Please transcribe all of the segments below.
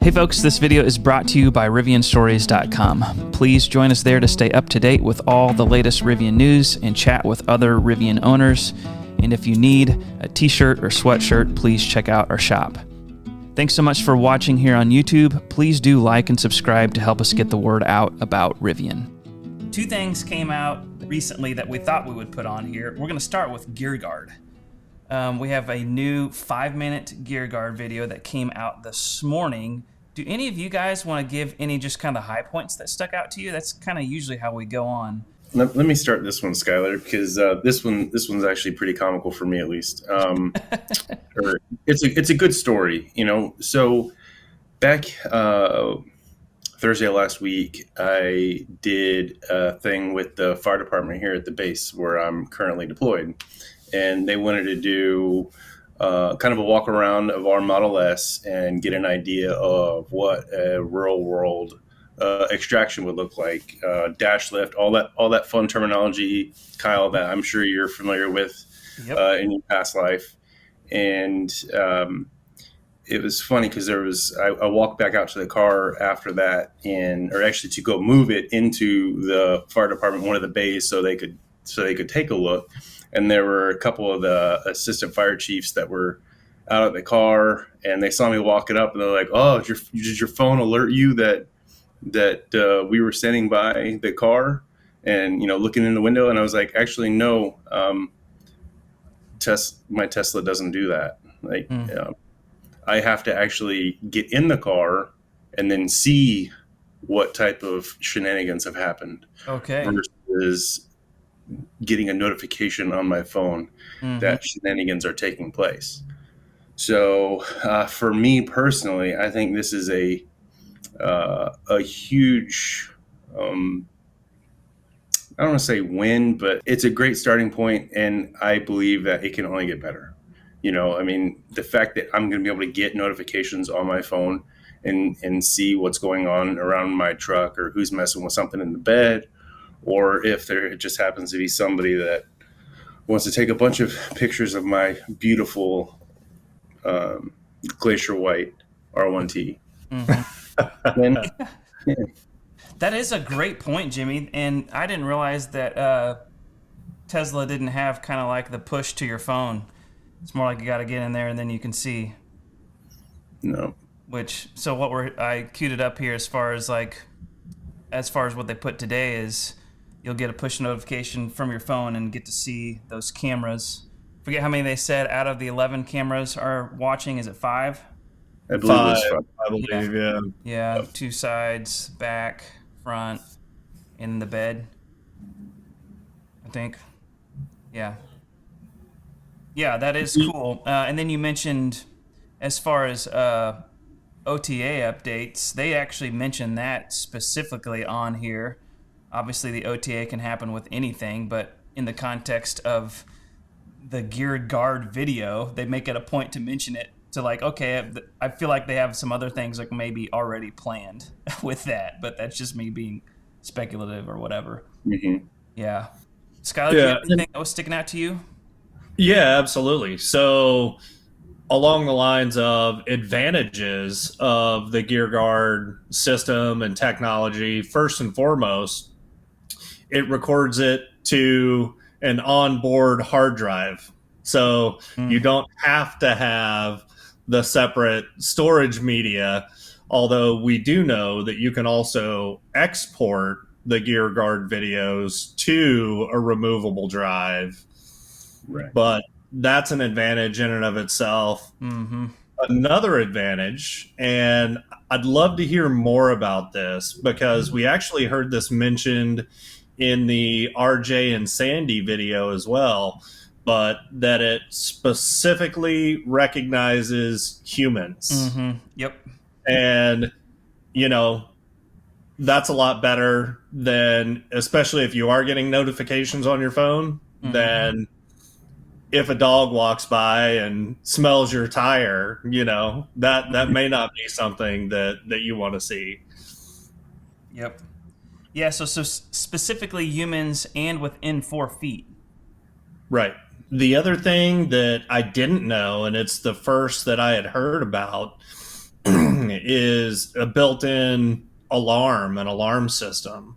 Hey folks, this video is brought to you by RivianStories.com. Please join us there to stay up to date with all the latest Rivian news and chat with other Rivian owners. And if you need a t-shirt or sweatshirt, please check out our shop. Thanks so much for watching here on YouTube. Please do like and subscribe to help us get the word out about Rivian. Two things came out recently that we thought we would put on here. We're going to start with Gear Guard. We have a new 5-minute Gear Guard video that came out this morning. Do any of you guys want to give any just kind of high points that stuck out to you? That's kind of usually how we go on. Let me start this one, Skylar, because this one's actually pretty comical for me, at least. It's a good story, you know. So back Thursday of last week, I did a thing with the fire department here at the base where I'm currently deployed, and they wanted to do kind of a walk around of our Model S and get an idea of what a real world extraction would look like, dash lift, all that fun terminology, Kyle, that I'm sure you're familiar with. Yep. In your past life. And it was funny because I walked back out to the car after that, or actually to go move it into the fire department, one of the bays, so they could take a look. And there were a couple of the assistant fire chiefs that were out of the car, and they saw me walk it up, and they're like, "Oh, did your phone alert you that we were standing by the car and, you know, looking in the window?" And I was like, "Actually, no. My Tesla doesn't do that. Like, I have to actually get in the car and then see what type of shenanigans have happened." Okay. Versus getting a notification on my phone that shenanigans are taking place. So for me personally, I think this is a huge, I don't want to say win, but it's a great starting point, and I believe that it can only get better. You know, I mean, the fact that I'm going to be able to get notifications on my phone and see what's going on around my truck, or who's messing with something in the bed, or if there just happens to be somebody that wants to take a bunch of pictures of my beautiful glacier white R1T. That is a great point, Jimmy. And I didn't realize that Tesla didn't have kind of like the push to your phone. It's more like you got to get in there and then you can see. No. I queued it up here as far as what they put today is you'll get a push notification from your phone and get to see those cameras. Forget how many they said out of the 11 cameras are watching. Is it 5? I believe it was 5. I believe, yeah. Yeah, 2 sides, back, front, in the bed, I think. Yeah. Yeah, that is cool. And then you mentioned, as far as OTA updates, they actually mentioned that specifically on here. Obviously, the OTA can happen with anything, but in the context of the Gear Guard video, they make it a point to mention it. To like, okay, I feel like they have some other things like maybe already planned with that, but that's just me being speculative or whatever. Mm-hmm. Yeah. Skylar, do you have anything that was sticking out to you? Yeah, absolutely. So along the lines of advantages of the Gear Guard system and technology, first and foremost, it records it to an onboard hard drive. So you don't have to have the separate storage media, although we do know that you can also export the Gear Guard videos to a removable drive. Right. But that's an advantage in and of itself. Mm-hmm. Another advantage, and I'd love to hear more about this because we actually heard this mentioned in the RJ and Sandy video as well, but that it specifically recognizes humans. Mm-hmm. Yep. And, you know, that's a lot better than, especially if you are getting notifications on your phone, than if a dog walks by and smells your tire. You know, that may not be something that you want to see. Yep. Yeah, so specifically humans and within 4 feet. Right. The other thing that I didn't know, and it's the first that I had heard about, is a built-in an alarm system.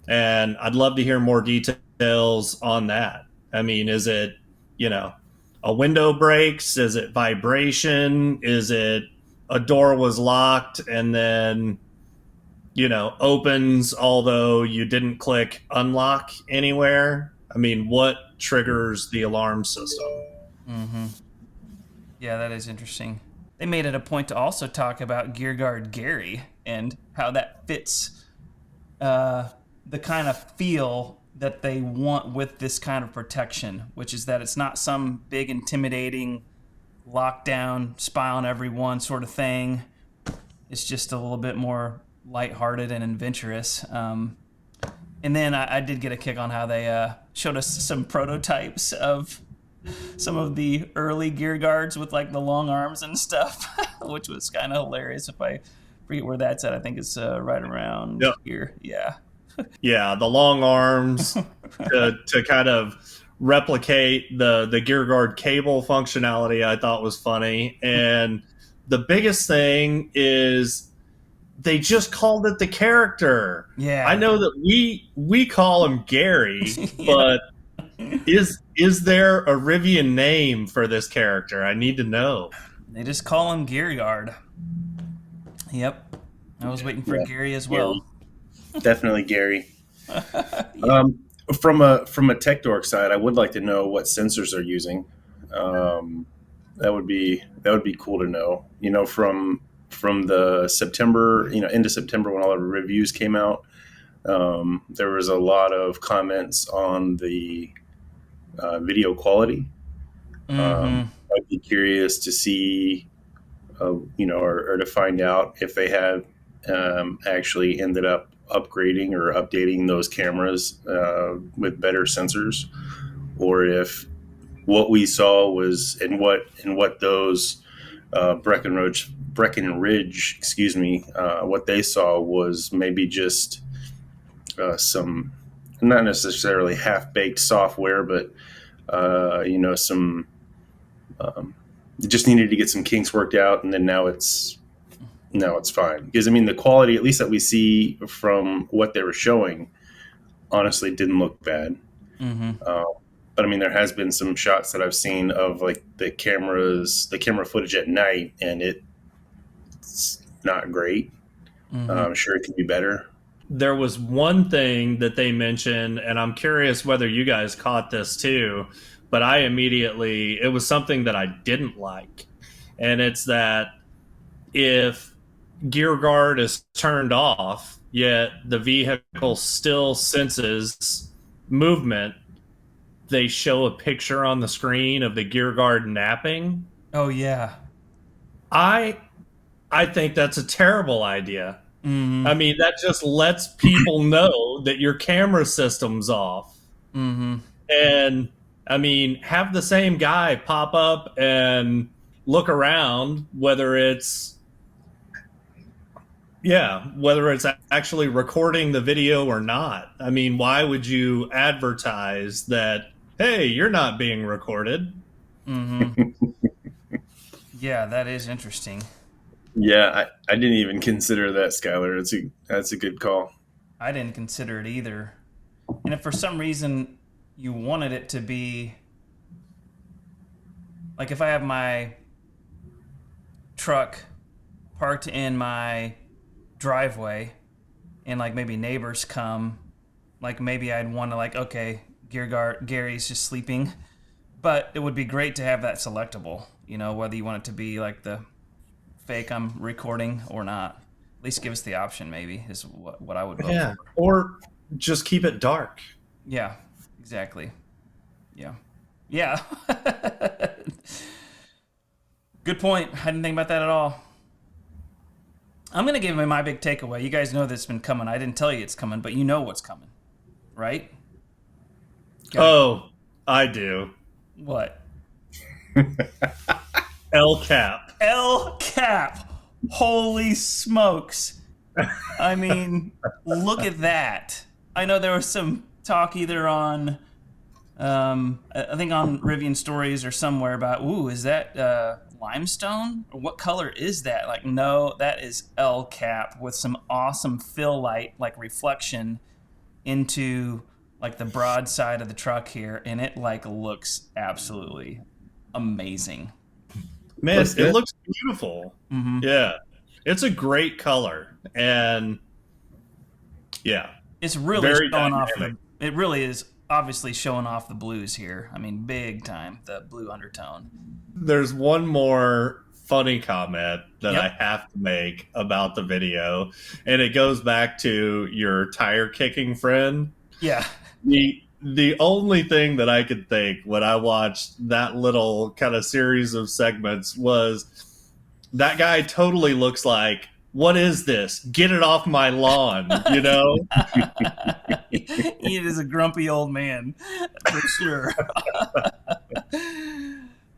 And I'd love to hear more details on that. I mean, is it, a window breaks? Is it vibration? Is it a door was locked and then, opens, although you didn't click unlock anywhere? I mean, what triggers the alarm system? Mm-hmm. Yeah, that is interesting. They made it a point to also talk about Gear Guard Gary and how that fits the kind of feel that they want with this kind of protection, which is that it's not some big intimidating lockdown, spy on everyone sort of thing. It's just a little bit more lighthearted and adventurous. And then I did get a kick on how they showed us some prototypes of some of the early gear guards with like the long arms and stuff, which was kind of hilarious. If I forget where that's at, I think it's right around here. Yeah. Yeah, the long arms to kind of replicate the gear guard cable functionality I thought was funny. And the biggest thing is they just called it the character. Yeah. I know that we call him Gary, but is there a Rivian name for this character? I need to know. They just call him Gear Guard. Yep. I was waiting for Gary as well. Gary. Definitely Gary. From a tech dork side, I would like to know what sensors they're using. That would be cool to know. From the September, into September when all the reviews came out, there was a lot of comments on the video quality. Mm-hmm. I'd be curious to see, or to find out if they have actually ended up upgrading or updating those cameras with better sensors, or if what we saw was and what those Breckenridge, what they saw was maybe just some not necessarily half-baked software, but some just needed to get some kinks worked out, and then now it's fine. Because the quality, at least that we see from what they were showing, honestly didn't look bad. Mm-hmm. But there has been some shots that I've seen of like the camera footage at night, and it's not great. Mm-hmm. I'm sure it could be better. There was one thing that they mentioned, and I'm curious whether you guys caught this too, but it was something that I didn't like. And it's that if gear guard is turned off, yet the vehicle still senses movement, they show a picture on the screen of the gear guard napping. Oh yeah. I think that's a terrible idea. Mm-hmm. That just lets people know that your camera system's off. Mm-hmm. And have the same guy pop up and look around, whether it's actually recording the video or not. Why would you advertise that, hey, you're not being recorded? Mm-hmm. Yeah, that is interesting. Yeah, I didn't even consider that, Skylar. That's a good call. I didn't consider it either. And if for some reason you wanted it to be like, if I have my truck parked in my driveway and like maybe neighbors come, like maybe I'd want to like, okay, Gary's just sleeping, but it would be great to have that selectable, whether you want it to be like the fake I'm recording or not. At least give us the option, maybe, is what I would vote for. Or just keep it dark. Yeah, exactly. Yeah. Good point. I didn't think about that at all. I'm going to give my big takeaway. You guys know this has been coming. I didn't tell you it's coming, but you know what's coming, right? Oh, I do. What? El Cap. El Cap. Holy smokes. Look at that. I know there was some talk either on, I think on Rivian Stories or somewhere about, is that limestone? Or what color is that? Like, no, that is L cap with some awesome fill light, like reflection into like the broad side of the truck here, and it like looks absolutely amazing. Man, Looks good. it looks beautiful. Mm-hmm. Yeah. It's a great color. And yeah. It's really Very showing off dynamic. it really is obviously showing off the blues here. I mean, big time, the blue undertone. There's one more funny comment that Yep. I have to make about the video, and it goes back to your tire kicking friend. Yeah. The only thing that I could think when I watched that little kind of series of segments was that guy totally looks like, what is this? Get it off my lawn, you know? He is a grumpy old man, for sure.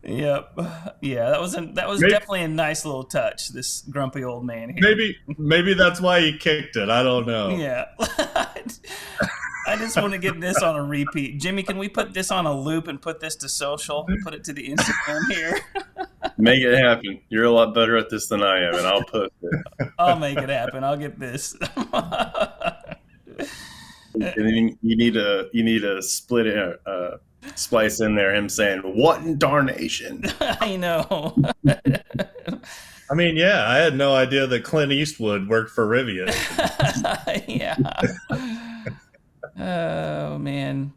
Yep. Yeah, that was Maybe- definitely a nice little touch. This grumpy old man here. Maybe that's why he kicked it. I don't know. Yeah. I just want to get this on a repeat. Jimmy, can we put this on a loop and put this to social? Put it to the Instagram here. Make it happen. You're a lot better at this than I am, and I'll post it. I'll make it happen. I'll get this. And then you need a split splice in there. Him saying, "What in darnation?" I know. I mean, yeah, I had no idea that Clint Eastwood worked for Rivian. Yeah. Oh man.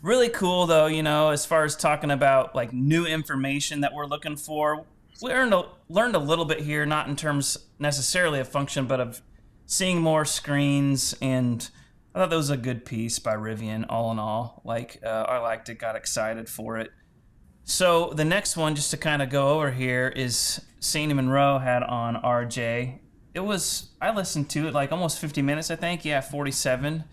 Really cool though, as far as talking about like new information that we're looking for. We learned a little bit here, not in terms necessarily of function, but of seeing more screens, and I thought that was a good piece by Rivian all in all. I liked it, got excited for it. So the next one, just to kind of go over here, is Sandy Munro had on RJ. I listened to it like almost 50 minutes, I think. Yeah, 47.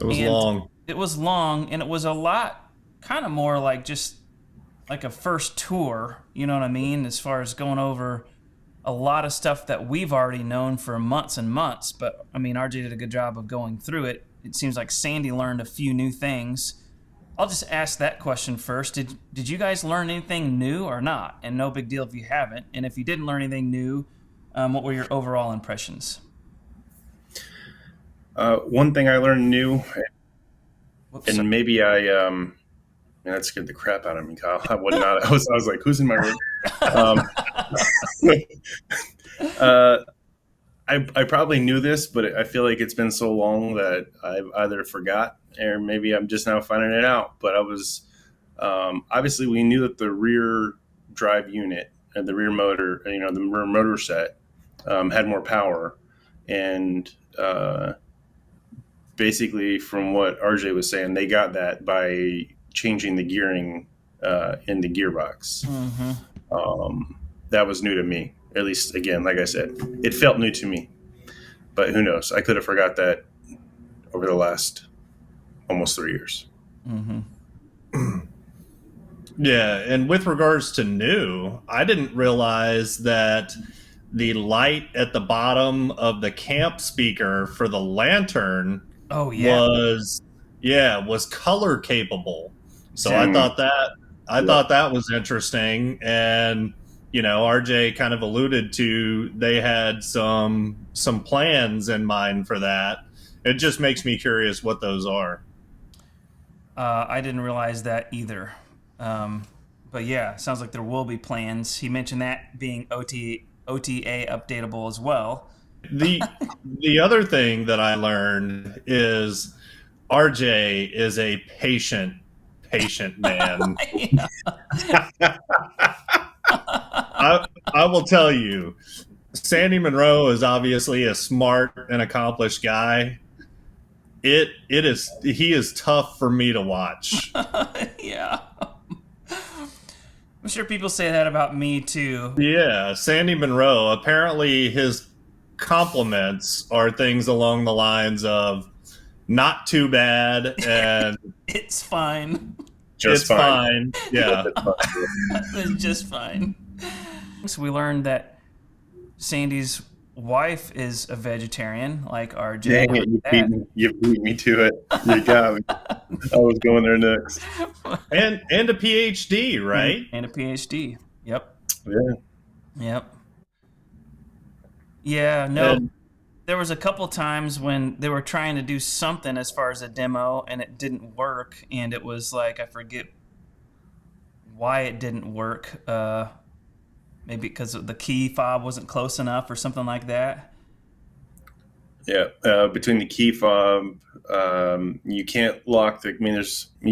It was long. It was long, and it was a lot, kind of more like just like a first tour, you know what I mean? As far as going over a lot of stuff that we've already known for months and months. But, I mean, RJ did a good job of going through it. It seems like Sandy learned a few new things. I'll just ask that question first. Did you guys learn anything new or not? And no big deal if you haven't. And if you didn't learn anything new, what were your overall impressions? One thing I learned new, Whoops. and maybe man, that scared the crap out of me, Kyle. I would not. I was like, "Who's in my room?" I probably knew this, but I feel like it's been so long that I've either forgot or maybe I'm just now finding it out. But I was obviously we knew that the rear drive unit and the rear motor, the rear motor set had more power, and basically from what RJ was saying, they got that by changing the gearing in the gearbox. Mm-hmm. That was new to me. At least, again, like I said, it felt new to me. But who knows? I could have forgot that over the last almost 3 years. Mm-hmm. Yeah, and with regards to new, I didn't realize that the light at the bottom of the camp speaker for the lantern Oh, yeah. was color capable. So I thought that was interesting, and RJ kind of alluded to they had some plans in mind for that. It just makes me curious what those are. I didn't realize that either. But yeah, sounds like there will be plans. He mentioned that being OTA updatable as well. The other thing that I learned is RJ is a patient man. I will tell you, Sandy Munro is obviously a smart and accomplished guy. He is tough for me to watch. Yeah. I'm sure people say that about me too. Yeah, Sandy Munro, apparently his compliments are things along the lines of not too bad and It's fine. Just fine. Yeah. It's just fine. So we learned that Sandy's wife is a vegetarian, like RJ. Dang it, you beat me to it. You got me. I was going there next. And a PhD, right? And a PhD. Yep. Yeah. Yep. Yeah. No. And There was a couple times when they were trying to do something as far as a demo, and it didn't work. And it was like, I forget why it didn't work. Maybe because the key fob wasn't close enough or something like that. Yeah, between the key fob, you can't lock the. I mean,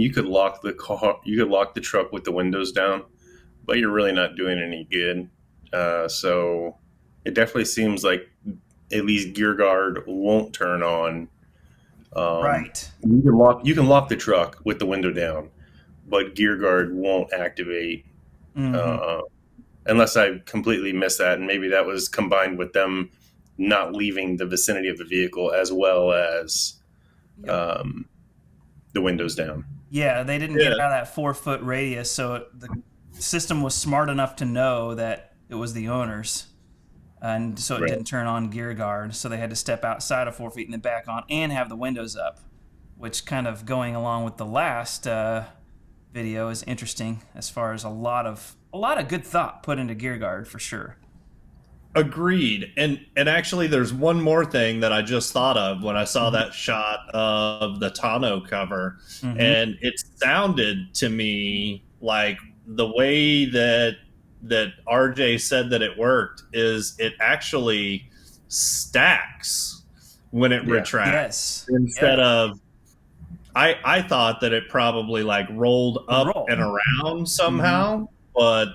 you could lock the car, you could lock the truck with the windows down, but you're really not doing any good. So it definitely seems like at least gear guard won't turn on. Right. You can lock the truck with the window down, but gear guard won't activate Mm-hmm. unless I completely missed that, and maybe that was combined with them not leaving the vicinity of the vehicle as well as Yep. the windows down. Yeah, they didn't get out of that 4-foot radius, so the system was smart enough to know that it was the owner's, and so it Right. didn't turn on gear guard. So they had to step outside of 4 feet and then back on and have the windows up, which kind of going along with the last video is interesting as far as a lot of good thought put into gear guard for sure. agreed. And actually, there's one more thing that I just thought of when I saw that shot of the tonneau cover, Mm-hmm. and it sounded to me like the way that RJ said that it worked is it actually stacks when it Yeah. retracts Yes. instead of. I thought that it probably like rolled up Roll. and around somehow, but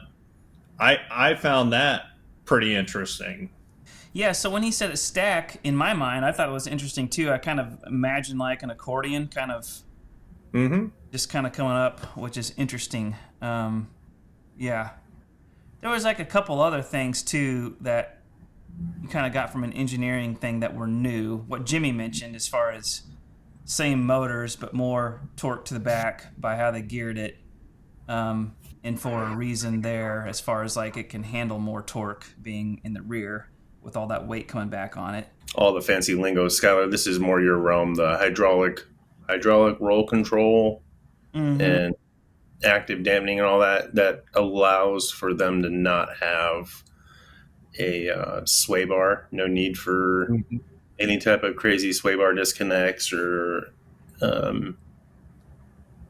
I found that pretty interesting. Yeah, so when he said it stack, in my mind, I thought it was interesting too. I kind of imagined like an accordion kind of just kind of coming up, which is interesting. Yeah. There was like a couple other things too that you kind of got from an engineering thing that were new. What Jimmy mentioned as far as same motors but more torque to the back by how they geared it. And for a reason there as far as like it can handle more torque being in the rear with all that weight coming back on it. All the fancy lingo, Skylar. This is more your realm. The hydraulic roll control and active dampening and all that allows for them to not have a sway bar. No need for any type of crazy sway bar disconnects or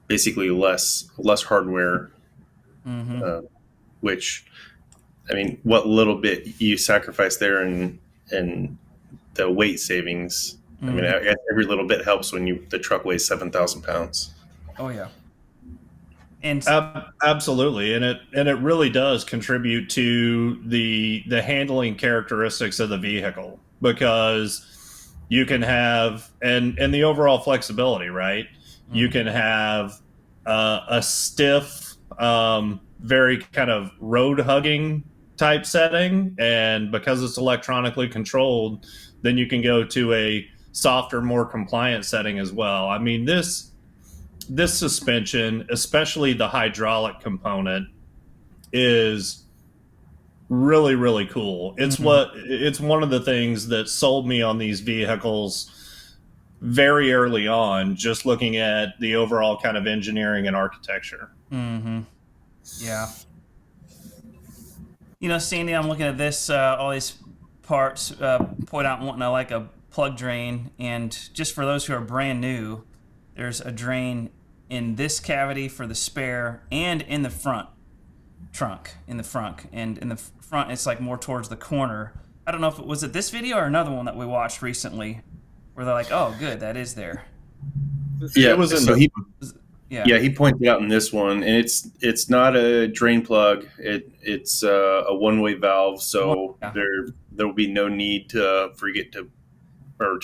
basically less hardware. Which, I mean, what little bit you sacrifice there and the weight savings. I mean, every little bit helps when the truck weighs 7,000 pounds. Oh yeah. And Absolutely, and it really does contribute to the handling characteristics of the vehicle, because you can have and the overall flexibility, right? You can have a stiff, very kind of road hugging type setting, and because it's electronically controlled, then you can go to a softer, more compliant setting as well. I mean, this suspension, especially the hydraulic component, is really, really cool. It's it's one of the things that sold me on these vehicles very early on, just looking at the overall kind of engineering and architecture. Yeah. You know, Sandy, I'm looking at this, all these parts, point out wanting to like a plug drain, and just for those who are brand new, there's a drain in this cavity for the spare and in the front trunk, and in the front it's like more towards the corner. I don't know if it was this video or another one that we watched recently where they're like, oh good, that is there. Yeah, it was in so Yeah. he pointed out in this one, and it's not a drain plug. It's a one-way valve, so there will be no need to forget to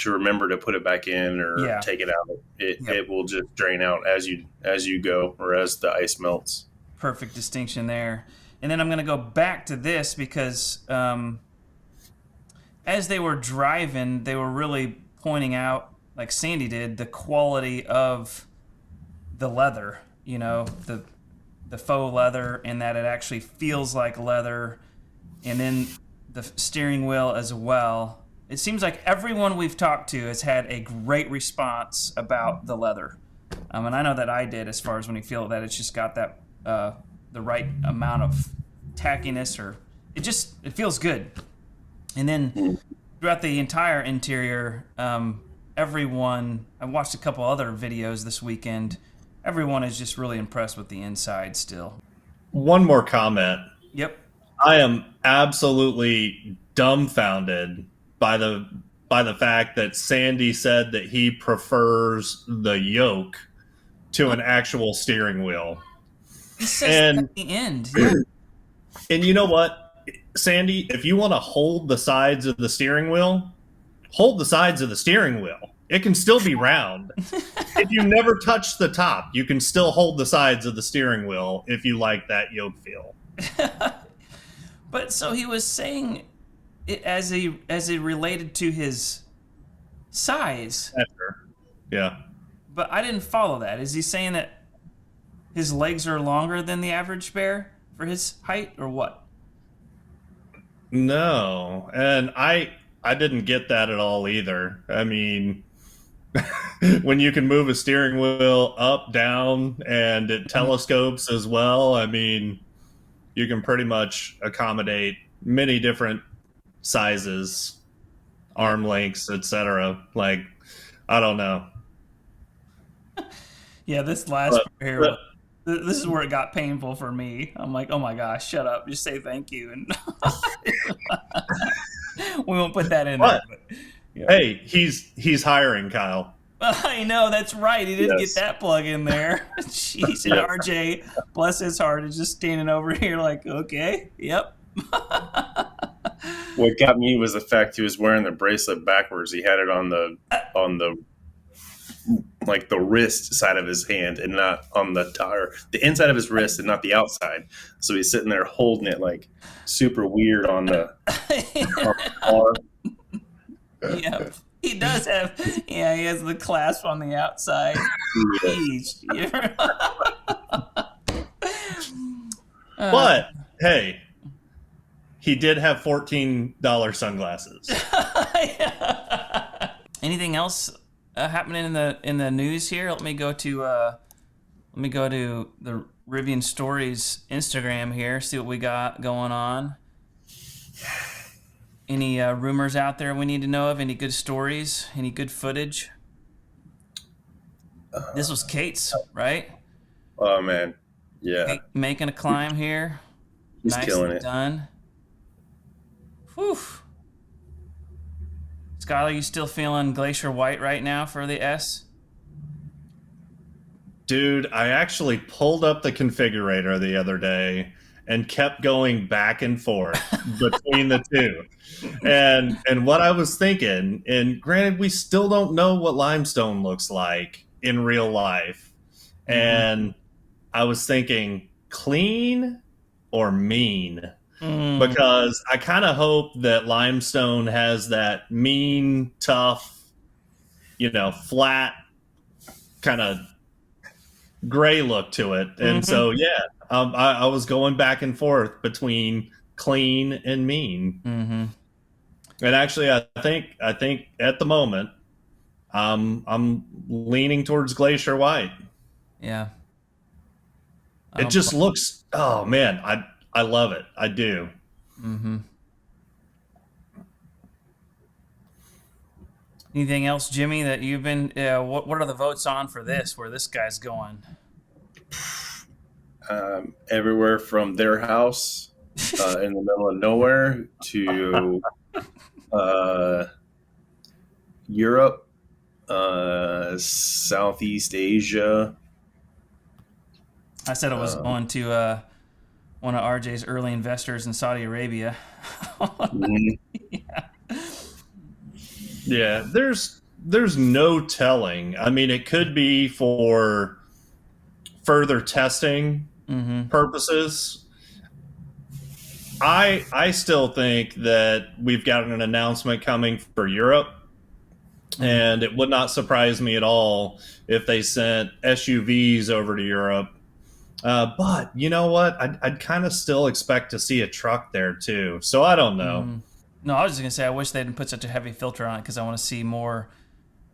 remember to put it back in or take it out. It will just drain out as you go or as the ice melts. Perfect distinction there. And then I'm going to go back to this because as they were driving, they were really pointing out, like Sandy did, the quality of the leather, you know, the faux leather, and that it actually feels like leather, and then the steering wheel as well. It seems like everyone we've talked to has had a great response about the leather. And I know that I did, as far as when you feel that it's just got that the right amount of tackiness, or it feels good. And then throughout the entire interior, everyone, I watched a couple other videos this weekend. Everyone is just really impressed with the inside still. One more comment. Yep. I am absolutely dumbfounded by the fact that Sandy said that he prefers the yoke to an actual steering wheel. He says at the end. Yeah. And you know what, Sandy, if you want to hold the sides of the steering wheel, hold the sides of the steering wheel. It can still be round. If you never touch the top, you can still hold the sides of the steering wheel if you like that yoke feel. But so he was saying it as it related to his size. Yeah. But I didn't follow that. Is he saying that his legs are longer than the average bear for his height, or what? No, and I didn't get that at all either. I mean, when you can move a steering wheel up, down, and it telescopes as well, I mean, you can pretty much accommodate many different sizes, arm lengths, etc. Like, I don't know. Yeah, this last part here, this is where it got painful for me. I'm like, oh my gosh, shut up, just say thank you, and we won't put that in there. But, yeah. Hey, he's hiring, Kyle. I know, that's right. He didn't get that plug in there. Jeez, and RJ, bless his heart, is just standing over here like, okay, yep. What got me was the fact he was wearing the bracelet backwards. He had it on the like the wrist side of his hand and not on the the inside of his wrist and not the outside. So he's sitting there holding it like super weird on the arm. Yeah, he does have. Yeah, he has the clasp on the outside. But hey, he did have $14 sunglasses. Anything else happening in the news here? Let me go to the Rivian Stories Instagram here. See what we got going on. Any rumors out there we need to know of? Any good stories? Any good footage? This was Kate's, right? Oh man, yeah. Kate making a climb here. He's Nicely killing it. Done. Whew. Skylar, you still feeling glacier white right now for the S? Dude, I actually pulled up the configurator the other day and kept going back and forth between the two. And what I was thinking, and granted, we still don't know what limestone looks like in real life. And I was thinking, clean or mean? Because I kind of hope that limestone has that mean, tough, flat, kind of gray look to it. And so, yeah, I was going back and forth between clean and mean. And actually, I think at the moment, I'm leaning towards glacier white. Yeah. It just looks, oh man, I love it. I do. Anything else, Jimmy, that you've been? What are the votes on for this? Where this guy's going? Everywhere from their house in the middle of nowhere to Europe, Southeast Asia. I said it was going to one of RJ's early investors in Saudi Arabia. Yeah, there's no telling. I mean, it could be for further testing purposes. I still think that we've got an announcement coming for Europe, and it would not surprise me at all if they sent SUVs over to Europe. But you know what? I'd kind of still expect to see a truck there too. So I don't know. No, I was just gonna say I wish they didn't put such a heavy filter on it because I want to see more.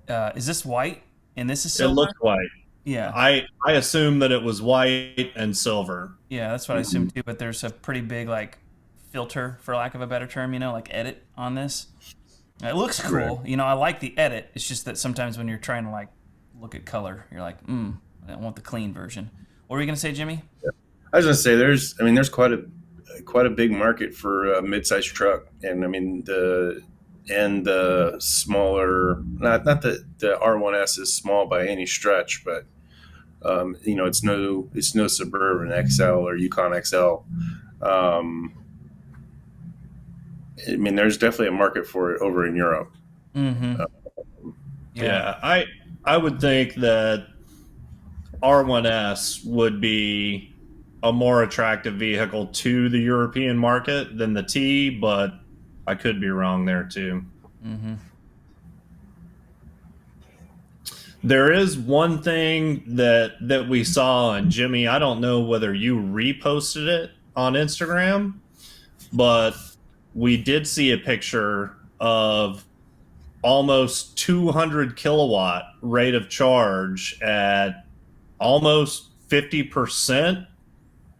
Is this white and this is silver? It looks white. Yeah. I assume that it was white and silver. Yeah, that's what I assumed too. But there's a pretty big like filter, for lack of a better term, like edit on this. It looks cool. Right. I like the edit. It's just that sometimes when you're trying to like look at color, you're like, I don't want the clean version. What were you gonna say, Jimmy? I was going to say there's quite a big market for a mid-sized truck, and I mean the smaller, not that the R1S is small by any stretch, but it's no Suburban XL or Yukon XL. I mean, there's definitely a market for it over in Europe. Mm-hmm. Yeah, I would think that R1S would be a more attractive vehicle to the European market than the T, but I could be wrong there too. Mm-hmm. There is one thing that we saw, and Jimmy, I don't know whether you reposted it on Instagram, but we did see a picture of almost 200 kilowatt rate of charge at almost 50%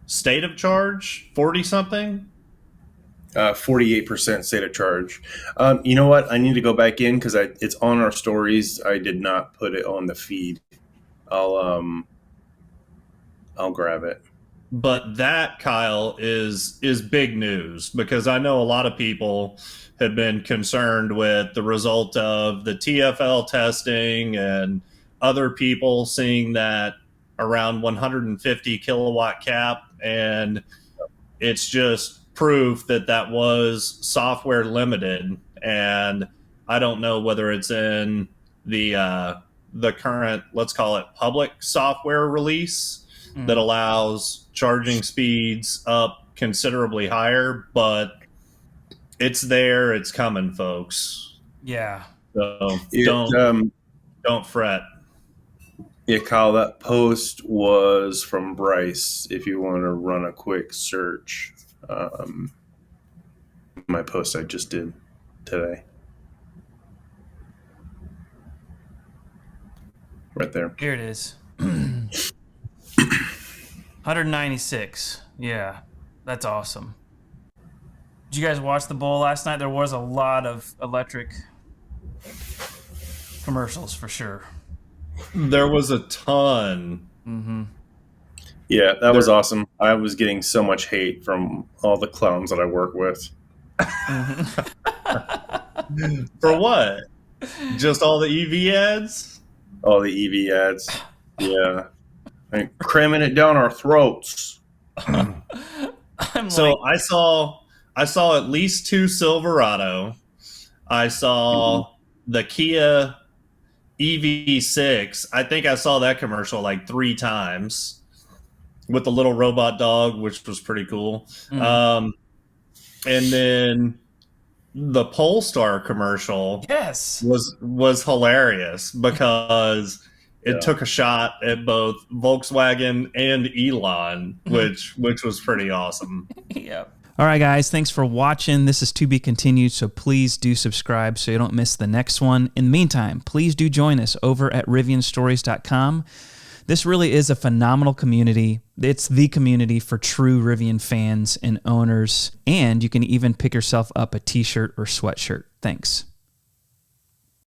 state of charge, 40 something. 48% state of charge. You know what? I need to go back in because it's on our stories. I did not put it on the feed. I'll grab it. But that, Kyle, is big news because I know a lot of people have been concerned with the result of the TFL testing and other people seeing that around 150 kilowatt cap, and it's just proof that was software limited. And I don't know whether it's in the current, let's call it, public software release that allows charging speeds up considerably higher, but it's there, it's coming, folks. Yeah. So don't fret. Yeah, Kyle, that post was from Bryce. If you want to run a quick search, my post I just did today, right there. Here it is. 196. Yeah, that's awesome. Did you guys watch the bowl last night? There was a lot of electric commercials for sure. There was a ton. Mm-hmm. Yeah, that was awesome. I was getting so much hate from all the clowns that I work with. For what? Just all the EV ads? All the EV ads. Yeah. And cramming it down our throats. So I saw at least 2 Silverado. I saw the Kia EV6. I think I saw that commercial like 3 times with the little robot dog, which was pretty cool. And then the Polestar commercial was hilarious because it took a shot at both Volkswagen and Elon, which was pretty awesome. Yeah. All right, guys, thanks for watching. This is to be continued, so please do subscribe so you don't miss the next one. In the meantime, please do join us over at RivianStories.com. This really is a phenomenal community. It's the community for true Rivian fans and owners, and you can even pick yourself up a t-shirt or sweatshirt. Thanks.